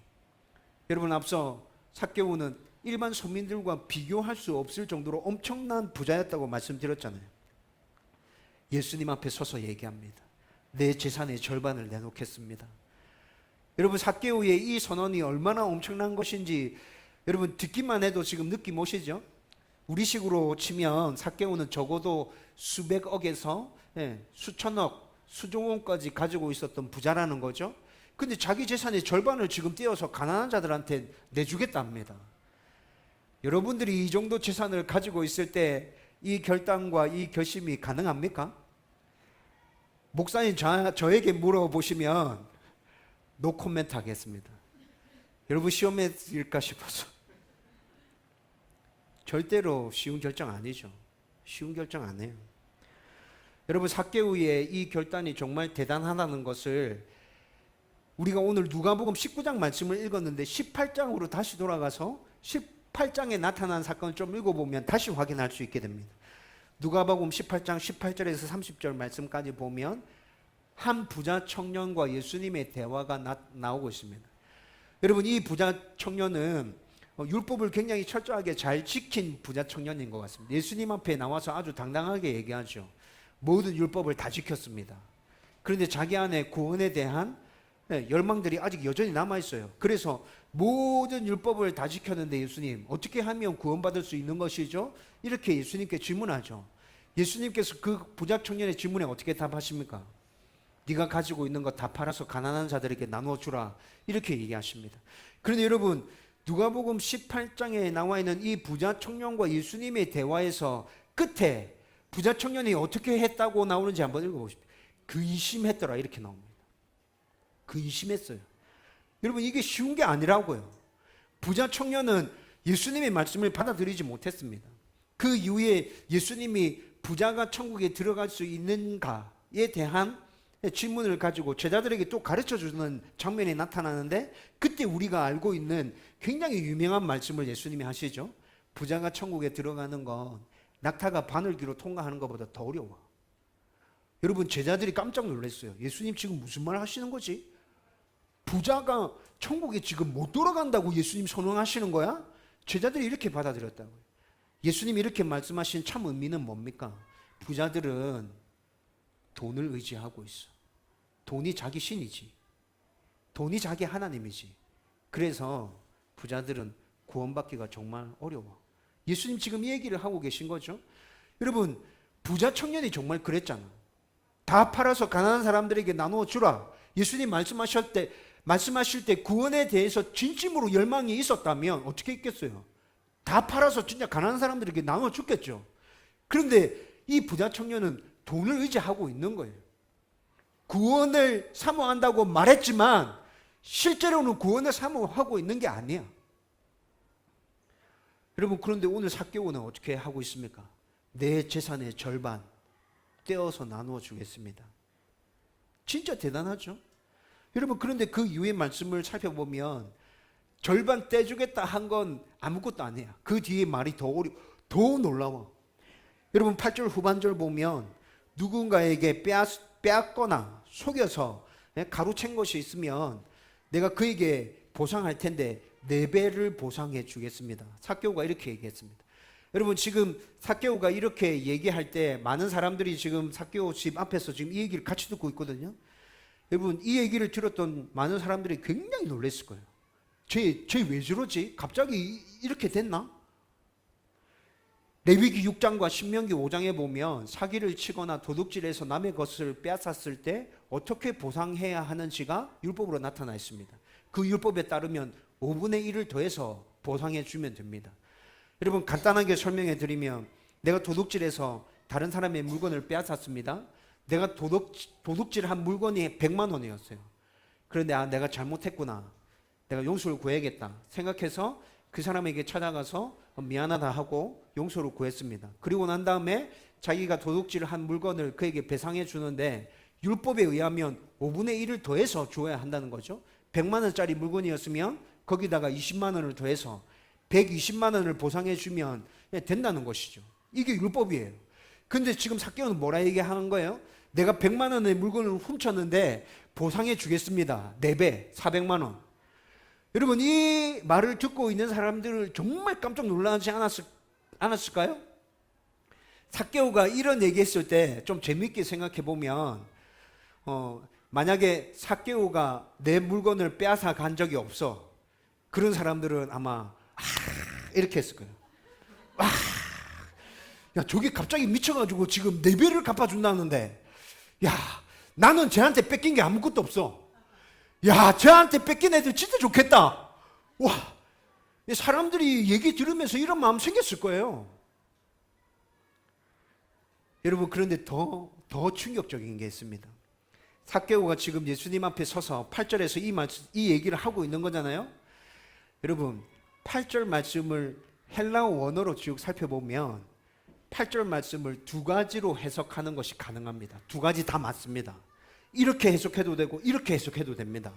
여러분, 앞서 삭개오는 일반 서민들과 비교할 수 없을 정도로 엄청난 부자였다고 말씀드렸잖아요. 예수님 앞에 서서 얘기합니다. 내 재산의 절반을 내놓겠습니다. 여러분, 삭개오의 이 선언이 얼마나 엄청난 것인지 여러분 듣기만 해도 지금 느낌 오시죠? 우리식으로 치면 삭개오는 적어도 수백억에서 수천억, 수조원까지 가지고 있었던 부자라는 거죠. 근데 자기 재산의 절반을 지금 떼어서 가난한 자들한테 내주겠다 합니다. 여러분들이 이 정도 재산을 가지고 있을 때 이 결단과 이 결심이 가능합니까? 목사님 저에게 물어보시면 노 코멘트 하겠습니다. 여러분, 시험에 들까 싶어서. 절대로 쉬운 결정 아니죠. 쉬운 결정 안 해요. 여러분, 삭개오의 이 결단이 정말 대단하다는 것을 우리가 오늘 누가복음 19장 말씀을 읽었는데 18장으로 다시 돌아가서 18장에 나타난 사건을 좀 읽어보면 다시 확인할 수 있게 됩니다. 누가복음 18장 18절에서 30절 말씀까지 보면 한 부자 청년과 예수님의 대화가 나오고 있습니다. 여러분, 이 부자 청년은 율법을 굉장히 철저하게 잘 지킨 부자 청년인 것 같습니다. 예수님 앞에 나와서 아주 당당하게 얘기하죠. 모든 율법을 다 지켰습니다. 그런데 자기 안에 구원에 대한 열망들이 아직 여전히 남아있어요. 그래서 모든 율법을 다 지켰는데 예수님, 어떻게 하면 구원받을 수 있는 것이죠? 이렇게 예수님께 질문하죠. 예수님께서 그 부자 청년의 질문에 어떻게 답하십니까? 네가 가지고 있는 거 다 팔아서 가난한 자들에게 나누어 주라, 이렇게 얘기하십니다. 그런데 여러분, 누가복음 18장에 나와 있는 이 부자 청년과 예수님의 대화에서 끝에 부자 청년이 어떻게 했다고 나오는지 한번 읽어보십시오. 근심했더라, 이렇게 나옵니다. 근심했어요. 여러분, 이게 쉬운 게 아니라고요. 부자 청년은 예수님의 말씀을 받아들이지 못했습니다. 그 이후에 예수님이 부자가 천국에 들어갈 수 있는가에 대한 질문을 가지고 제자들에게 또 가르쳐주는 장면이 나타나는데, 그때 우리가 알고 있는 굉장히 유명한 말씀을 예수님이 하시죠. 부자가 천국에 들어가는 건 낙타가 바늘귀로 통과하는 것보다 더 어려워. 여러분, 제자들이 깜짝 놀랐어요. 예수님 지금 무슨 말 하시는 거지? 부자가 천국에 지금 못 들어간다고 예수님 선언하시는 거야? 제자들이 이렇게 받아들였다고요. 예수님이 이렇게 말씀하신 참 의미는 뭡니까? 부자들은 돈을 의지하고 있어. 돈이 자기 신이지. 돈이 자기 하나님이지. 그래서 부자들은 구원받기가 정말 어려워. 예수님 지금 이 얘기를 하고 계신 거죠. 여러분, 부자 청년이 정말 그랬잖아. 다 팔아서 가난한 사람들에게 나누어 주라. 예수님 말씀하실 때 구원에 대해서 진심으로 열망이 있었다면 어떻게 했겠어요? 다 팔아서 진짜 가난한 사람들에게 나누어 줬겠죠. 그런데 이 부자 청년은 돈을 의지하고 있는 거예요. 구원을 사모한다고 말했지만 실제로는 구원을 사모하고 있는 게 아니야. 여러분, 그런데 오늘 삭개오는 어떻게 하고 있습니까? 내 재산의 절반 떼어서 나누어 주겠습니다. 진짜 대단하죠? 여러분, 그런데 그 이후의 말씀을 살펴보면 절반 떼주겠다 한 건 아무것도 아니야. 그 뒤에 말이 더 놀라워. 여러분, 8절 후반절 보면 누군가에게 빼앗거나 속여서 가로챈 것이 있으면 내가 그에게 보상할 텐데 4배를 보상해 주겠습니다. 삭개오가 이렇게 얘기했습니다. 여러분, 지금 삭개오가 이렇게 얘기할 때 많은 사람들이 지금 삭개오 집 앞에서 지금 이 얘기를 같이 듣고 있거든요. 여러분, 이 얘기를 들었던 많은 사람들이 굉장히 놀랐을 거예요. 쟤 왜 저러지? 갑자기 이렇게 됐나? 레위기 6장과 신명기 5장에 보면 사기를 치거나 도둑질해서 남의 것을 빼앗았을 때 어떻게 보상해야 하는지가 율법으로 나타나 있습니다. 그 율법에 따르면 5분의 1을 더해서 보상해 주면 됩니다. 여러분, 간단하게 설명해 드리면, 내가 도둑질해서 다른 사람의 물건을 빼앗았습니다. 내가 도둑질한 물건이 100만 원이었어요. 그런데 내가 잘못했구나, 내가 용서를 구해야겠다 생각해서 그 사람에게 찾아가서 미안하다 하고 용서를 구했습니다. 그리고 난 다음에 자기가 도둑질한 물건을 그에게 배상해 주는데 율법에 의하면 5분의 1을 더해서 줘야 한다는 거죠. 100만 원짜리 물건이었으면 거기다가 20만 원을 더해서 120만 원을 보상해 주면 된다는 것이죠. 이게 율법이에요. 근데 지금 삭개오는 뭐라 얘기하는 거예요? 내가 100만 원의 물건을 훔쳤는데 보상해 주겠습니다. 4배, 400만 원. 여러분, 이 말을 듣고 있는 사람들을 정말 깜짝 놀라지 않았을까요? 삭개오가 이런 얘기했을 때 좀 재밌게 생각해 보면, 만약에 삭개오가 내 물건을 빼앗아 간 적이 없어, 그런 사람들은 아마 이렇게 했을 거예요. 야, 저게 갑자기 미쳐가지고 지금 4배를 갚아준다는데, 야, 나는 쟤한테 뺏긴 게 아무것도 없어. 야, 쟤한테 뺏긴 애들 진짜 좋겠다. 와, 사람들이 얘기 들으면서 이런 마음 생겼을 거예요. 여러분, 그런데 더 충격적인 게 있습니다. 삭개오가 지금 예수님 앞에 서서 8절에서 이 얘기를 하고 있는 거잖아요. 여러분, 8절 말씀을 헬라어 원어로 쭉 살펴보면 8절 말씀을 2가지로 해석하는 것이 가능합니다. 2가지 다 맞습니다. 이렇게 해석해도 되고 이렇게 해석해도 됩니다.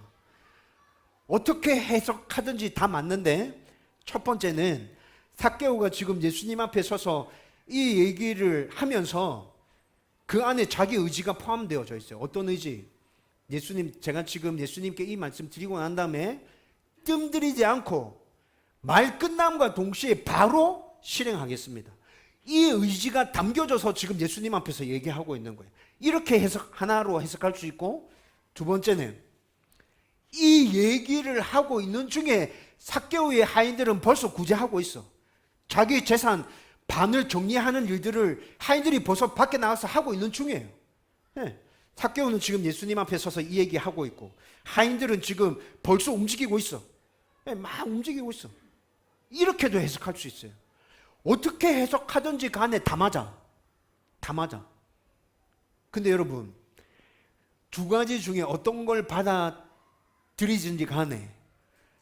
어떻게 해석하든지 다 맞는데, 첫 번째는 삭개오가 지금 예수님 앞에 서서 이 얘기를 하면서 그 안에 자기 의지가 포함되어져 있어요. 어떤 의지? 제가 지금 예수님께 이 말씀 드리고 난 다음에 뜸들이지 않고 말 끝남과 동시에 바로 실행하겠습니다. 이 의지가 담겨져서 지금 예수님 앞에서 얘기하고 있는 거예요. 이렇게 하나로 해석할 수 있고, 두 번째는 이 얘기를 하고 있는 중에 삭개오의 하인들은 벌써 구제하고 있어. 자기 재산 반을 정리하는 일들을 하인들이 벌써 밖에 나가서 하고 있는 중이에요. 네. 삭개오는 지금 예수님 앞에 서서 이 얘기하고 있고, 하인들은 지금 벌써 움직이고 있어. 네, 막 움직이고 있어. 이렇게도 해석할 수 있어요. 어떻게 해석하든지 간에 다 맞아. 다 맞아. 근데 여러분, 두 가지 중에 어떤 걸 받아들이든지 간에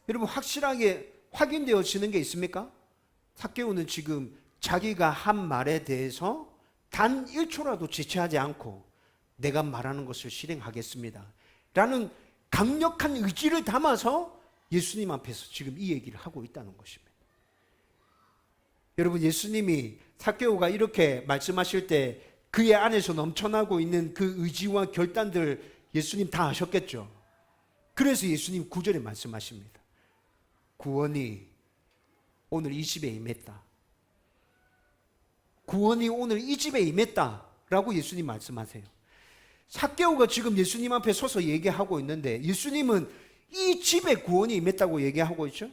여러분 확실하게 확인되어지는 게 있습니까? 삭개오는 지금 자기가 한 말에 대해서 단 1초라도 지체하지 않고 내가 말하는 것을 실행하겠습니다 라는 강력한 의지를 담아서 예수님 앞에서 지금 이 얘기를 하고 있다는 것입니다. 여러분, 예수님이 삭개오가 이렇게 말씀하실 때 그의 안에서 넘쳐나고 있는 그 의지와 결단들 예수님 다 아셨겠죠. 그래서 예수님 9절에 말씀하십니다. 구원이 오늘 이 집에 임했다. 구원이 오늘 이 집에 임했다 라고 예수님 말씀하세요. 삭개오가 지금 예수님 앞에 서서 얘기하고 있는데 예수님은 이 집에 구원이 임했다고 얘기하고 있죠.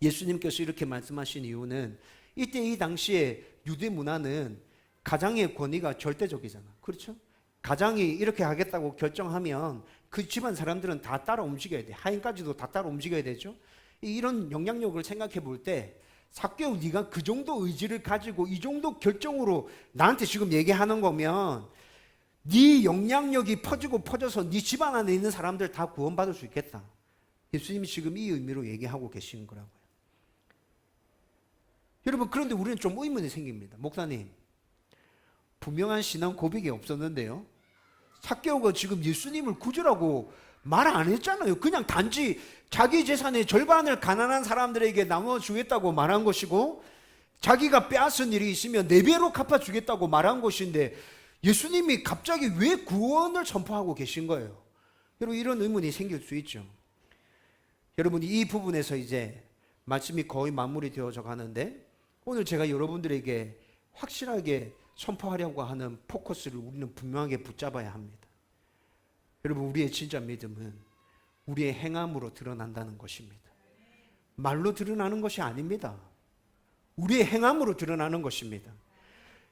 예수님께서 이렇게 말씀하신 이유는 이때 이 당시에 유대 문화는 가장의 권위가 절대적이잖아. 그렇죠? 가장이 이렇게 하겠다고 결정하면 그 집안 사람들은 다 따라 움직여야 돼. 하인까지도 다 따라 움직여야 되죠. 이런 영향력을 생각해 볼 때 삭개오, 네가 그 정도 의지를 가지고 이 정도 결정으로 나한테 지금 얘기하는 거면 네 영향력이 퍼져서 네 집안 안에 있는 사람들 다 구원받을 수 있겠다. 예수님이 지금 이 의미로 얘기하고 계시는 거라고요. 여러분, 그런데 우리는 좀 의문이 생깁니다. 목사님, 분명한 신앙 고백이 없었는데요, 삭개오가 지금 예수님을 구주라고 말 안 했잖아요. 그냥 단지 자기 재산의 절반을 가난한 사람들에게 나눠주겠다고 말한 것이고, 자기가 빼앗은 일이 있으면 4배로 갚아주겠다고 말한 것인데 예수님이 갑자기 왜 구원을 선포하고 계신 거예요? 여러분, 이런 의문이 생길 수 있죠. 여러분, 이 부분에서 이제 말씀이 거의 마무리되어져 가는데, 오늘 제가 여러분들에게 확실하게 선포하려고 하는 포커스를 우리는 분명하게 붙잡아야 합니다. 여러분, 우리의 진짜 믿음은 우리의 행함으로 드러난다는 것입니다. 말로 드러나는 것이 아닙니다. 우리의 행함으로 드러나는 것입니다.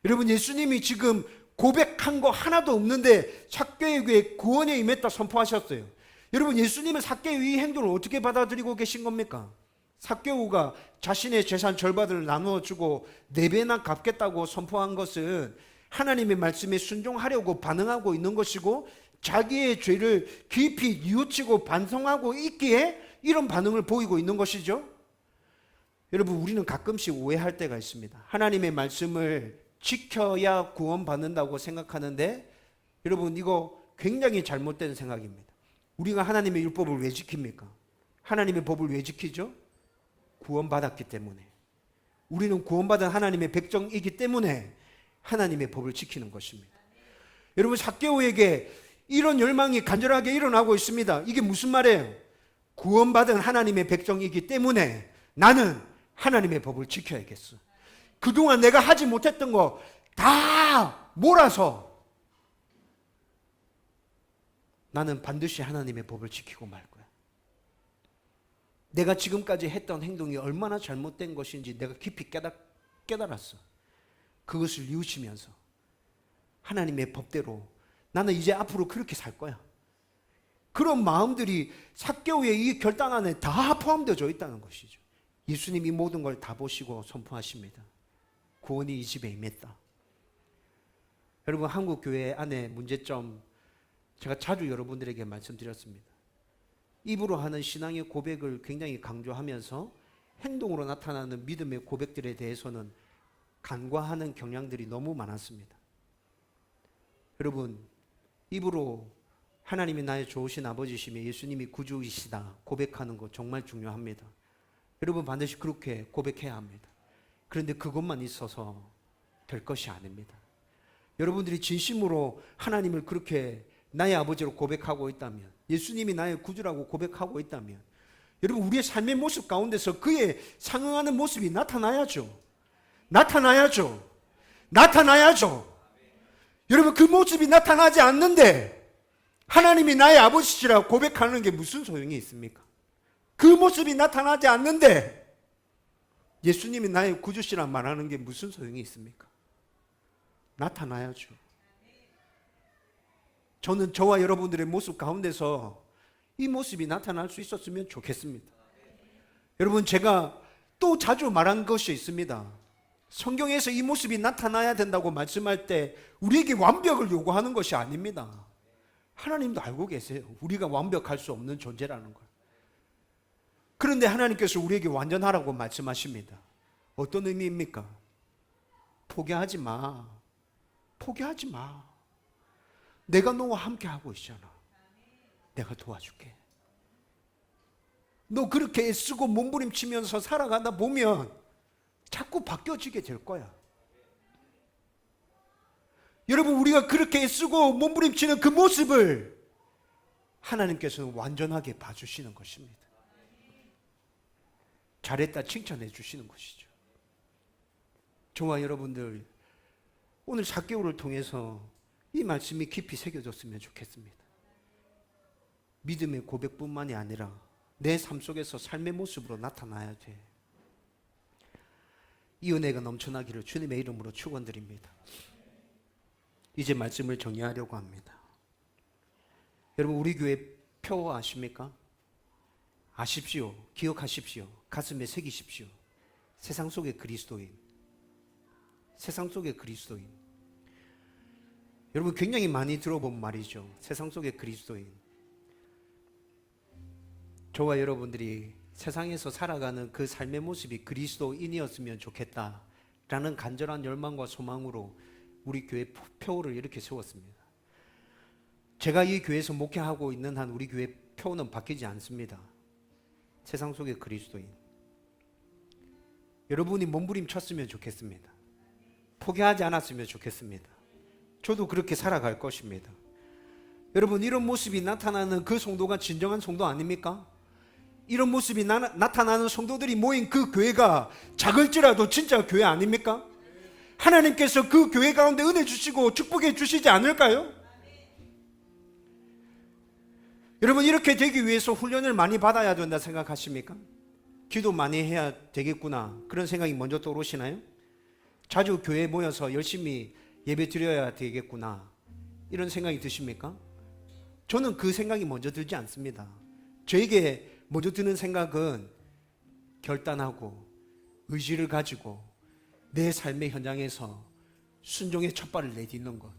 여러분, 예수님이 지금 고백한 거 하나도 없는데 삭개오에게 구원에 임했다 선포하셨어요. 여러분, 예수님은 삭개오의 이 행동을 어떻게 받아들이고 계신 겁니까? 삭개오가 자신의 재산 절반을 나누어주고 4배나 갚겠다고 선포한 것은 하나님의 말씀에 순종하려고 반응하고 있는 것이고, 자기의 죄를 깊이 뉘우치고 반성하고 있기에 이런 반응을 보이고 있는 것이죠. 여러분, 우리는 가끔씩 오해할 때가 있습니다. 하나님의 말씀을 지켜야 구원받는다고 생각하는데, 여러분, 이거 굉장히 잘못된 생각입니다. 우리가 하나님의 율법을 왜 지킵니까? 하나님의 법을 왜 지키죠? 구원받았기 때문에. 우리는 구원받은 하나님의 백성이기 때문에 하나님의 법을 지키는 것입니다. 여러분, 삭개오에게 이런 열망이 간절하게 일어나고 있습니다. 이게 무슨 말이에요? 구원받은 하나님의 백성이기 때문에 나는 하나님의 법을 지켜야겠어. 그동안 내가 하지 못했던 거 다 몰아서 나는 반드시 하나님의 법을 지키고 말 거야. 내가 지금까지 했던 행동이 얼마나 잘못된 것인지 내가 깊이 깨달았어. 그것을 뉘우치면서 하나님의 법대로 나는 이제 앞으로 그렇게 살 거야. 그런 마음들이 삭개오의 이 결단 안에 다 포함되어 있다는 것이죠. 예수님이 모든 걸 다 보시고 선포하십니다. 구원이 이 집에 임했다. 여러분, 한국 교회 안에 문제점 제가 자주 여러분들에게 말씀드렸습니다. 입으로 하는 신앙의 고백을 굉장히 강조하면서 행동으로 나타나는 믿음의 고백들에 대해서는 간과하는 경향들이 너무 많았습니다. 여러분, 입으로 하나님이 나의 좋으신 아버지시며 예수님이 구주이시다 고백하는 것 정말 중요합니다. 여러분, 반드시 그렇게 고백해야 합니다. 그런데 그것만 있어서 될 것이 아닙니다. 여러분들이 진심으로 하나님을 그렇게 나의 아버지로 고백하고 있다면, 예수님이 나의 구주라고 고백하고 있다면, 여러분, 우리의 삶의 모습 가운데서 그에 상응하는 모습이 나타나야죠. 나타나야죠. 나타나야죠. 여러분, 그 모습이 나타나지 않는데 하나님이 나의 아버지시라고 고백하는 게 무슨 소용이 있습니까? 그 모습이 나타나지 않는데 예수님이 나의 구주시라 말하는 게 무슨 소용이 있습니까? 나타나야죠. 저는 저와 여러분들의 모습 가운데서 이 모습이 나타날 수 있었으면 좋겠습니다. 여러분, 제가 또 자주 말한 것이 있습니다. 성경에서 이 모습이 나타나야 된다고 말씀할 때 우리에게 완벽을 요구하는 것이 아닙니다. 하나님도 알고 계세요. 우리가 완벽할 수 없는 존재라는 걸. 그런데 하나님께서 우리에게 완전하라고 말씀하십니다. 어떤 의미입니까? 포기하지 마. 포기하지 마. 내가 너와 함께 하고 있잖아. 내가 도와줄게. 너 그렇게 애쓰고 몸부림치면서 살아가다 보면 자꾸 바뀌어지게 될 거야. 여러분, 우리가 그렇게 애쓰고 몸부림치는 그 모습을 하나님께서는 완전하게 봐주시는 것입니다. 잘했다 칭찬해 주시는 것이죠. 저와 여러분들 오늘 4개월을 통해서 이 말씀이 깊이 새겨졌으면 좋겠습니다. 믿음의 고백뿐만이 아니라 내 삶 속에서 삶의 모습으로 나타나야 돼. 이 은혜가 넘쳐나기를 주님의 이름으로 축원드립니다. 이제 말씀을 정리하려고 합니다. 여러분, 우리 교회 표 아십니까? 아십시오. 기억하십시오. 가슴에 새기십시오. 세상 속의 그리스도인. 세상 속의 그리스도인. 여러분, 굉장히 많이 들어본 말이죠. 세상 속의 그리스도인. 저와 여러분들이 세상에서 살아가는 그 삶의 모습이 그리스도인이었으면 좋겠다라는 간절한 열망과 소망으로 우리 교회 표를 이렇게 세웠습니다. 제가 이 교회에서 목회하고 있는 한 우리 교회 표는 바뀌지 않습니다. 세상 속의 그리스도인. 여러분이 몸부림쳤으면 좋겠습니다. 포기하지 않았으면 좋겠습니다. 저도 그렇게 살아갈 것입니다. 여러분, 이런 모습이 나타나는 그 성도가 진정한 성도 아닙니까? 이런 모습이 나타나는 성도들이 모인 그 교회가 작을지라도 진짜 교회 아닙니까? 하나님께서 그 교회 가운데 은혜 주시고 축복해 주시지 않을까요? 여러분, 이렇게 되기 위해서 훈련을 많이 받아야 된다 생각하십니까? 기도 많이 해야 되겠구나, 그런 생각이 먼저 떠오르시나요? 자주 교회에 모여서 열심히 예배 드려야 되겠구나, 이런 생각이 드십니까? 저는 그 생각이 먼저 들지 않습니다. 저에게 먼저 드는 생각은 결단하고 의지를 가지고 내 삶의 현장에서 순종의 첫 발을 내딛는 것.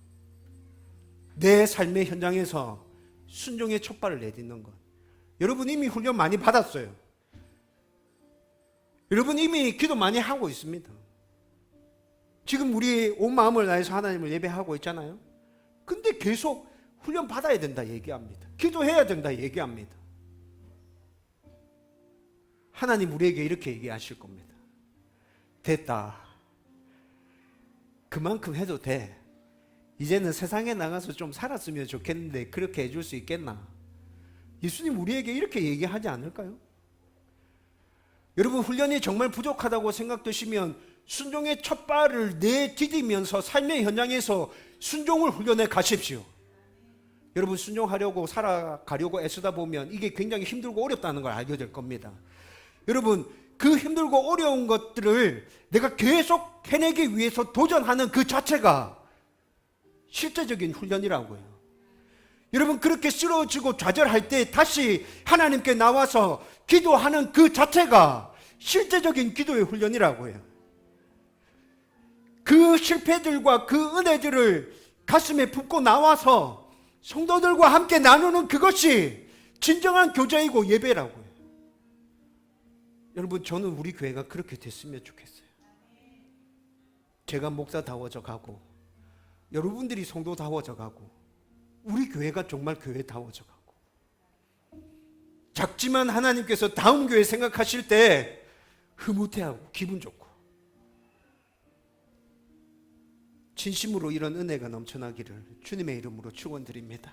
내 삶의 현장에서 순종의 첫 발을 내딛는 것. 여러분, 이미 훈련 많이 받았어요. 여러분, 이미 기도 많이 하고 있습니다. 지금 우리 온 마음을 다해서 하나님을 예배하고 있잖아요. 근데 계속 훈련 받아야 된다 얘기합니다. 기도해야 된다 얘기합니다. 하나님 우리에게 이렇게 얘기하실 겁니다. 됐다. 그만큼 해도 돼. 이제는 세상에 나가서 좀 살았으면 좋겠는데 그렇게 해줄 수 있겠나? 예수님 우리에게 이렇게 얘기하지 않을까요? 여러분, 훈련이 정말 부족하다고 생각되시면 순종의 첫 발을 내디디면서 삶의 현장에서 순종을 훈련해 가십시오. 여러분, 순종하려고 살아가려고 애쓰다 보면 이게 굉장히 힘들고 어렵다는 걸 알게 될 겁니다. 여러분, 그 힘들고 어려운 것들을 내가 계속 해내기 위해서 도전하는 그 자체가 실제적인 훈련이라고요. 여러분, 그렇게 쓰러지고 좌절할 때 다시 하나님께 나와서 기도하는 그 자체가 실제적인 기도의 훈련이라고요. 그 실패들과 그 은혜들을 가슴에 품고 나와서 성도들과 함께 나누는 그것이 진정한 교제이고 예배라고요. 여러분, 저는 우리 교회가 그렇게 됐으면 좋겠어요. 제가 목사다워져 가고 여러분들이 성도다워져 가고 우리 교회가 정말 교회다워져 가고, 작지만 하나님께서 다음 교회 생각하실 때 흐뭇해하고 기분 좋고, 진심으로 이런 은혜가 넘쳐나기를 주님의 이름으로 축원드립니다.